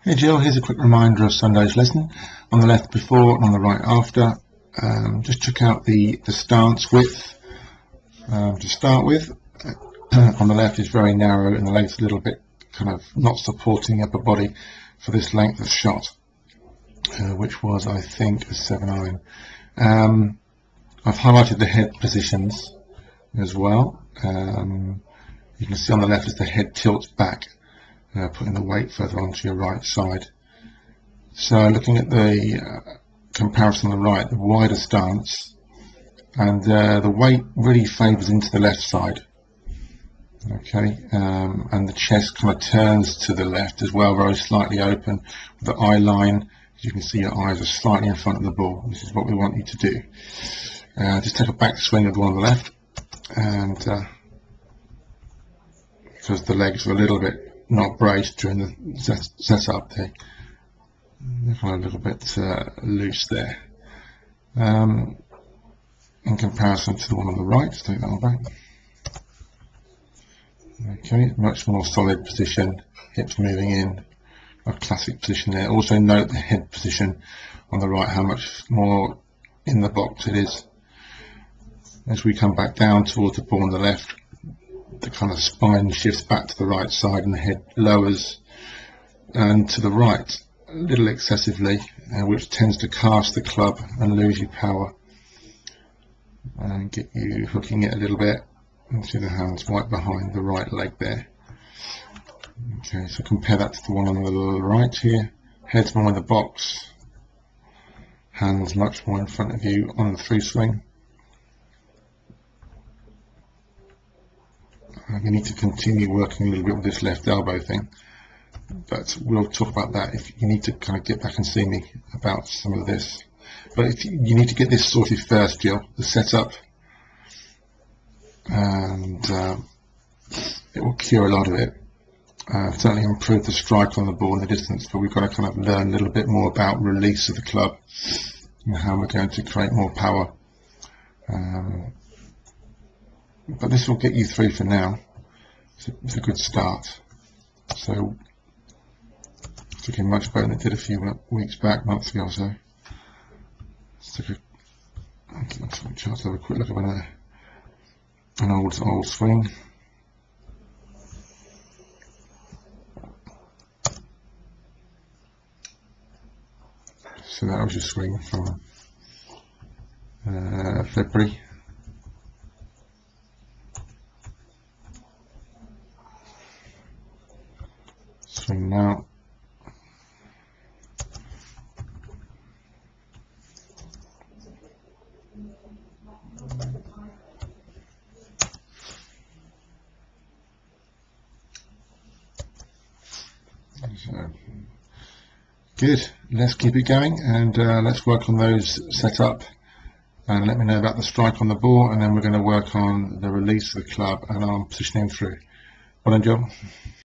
Hey Jill, here's a quick reminder of Sunday's lesson. On the left before and on the right after. Just check out the stance width to start with. On the left is very narrow and the legs a little bit kind of not supporting the upper body for this length of shot, which was I think a 7 iron. I've highlighted the head positions as well. You can see on the left as the head tilts back, putting the weight further onto your right side. So looking at the comparison on the right, the wider stance, and the weight really favours into the left side. Okay, and the chest kind of turns to the left as well, very slightly open, with the eye line. As you can see, your eyes are slightly in front of the ball. This is what we want you to do. Just take a back swing of the one on the left, and because the legs are a little bit not braced during the setup, they're kind of a little bit loose there. In comparison to the one on the right, let's take that one back. Okay, much more solid position, hips moving in, a classic position there. Also note the head position on the right, how much more in the box it is. As we come back down towards the ball on the left, the kind of spine shifts back to the right side and the head lowers and to the right a little excessively, which tends to cast the club and lose your power and get you hooking it a little bit. And see the hands right behind the right leg there. Okay, so compare that to the one on the right here. Head's more in the box, hands much more in front of you on the through swing. You need to continue working a little bit with this left elbow thing, but we'll talk about that if you need to kind of get back and see me about some of this. But if you need to get this sorted first, Jill, the setup, and it will cure a lot of it. Certainly improve the strike on the ball in the distance, but we've got to kind of learn a little bit more about release of the club and how we're going to create more power. But this will get you through for now. It's a good start. So it's looking much better than it did a few weeks back, months ago or so. Let's take a chance to have a quick look at an old swing. So that was your swing from February. Swing now. So, good, let's keep it going, and let's work on those set up, and let me know about the strike on the ball, and then we're going to work on the release of the club and arm positioning through. Well done, Joe.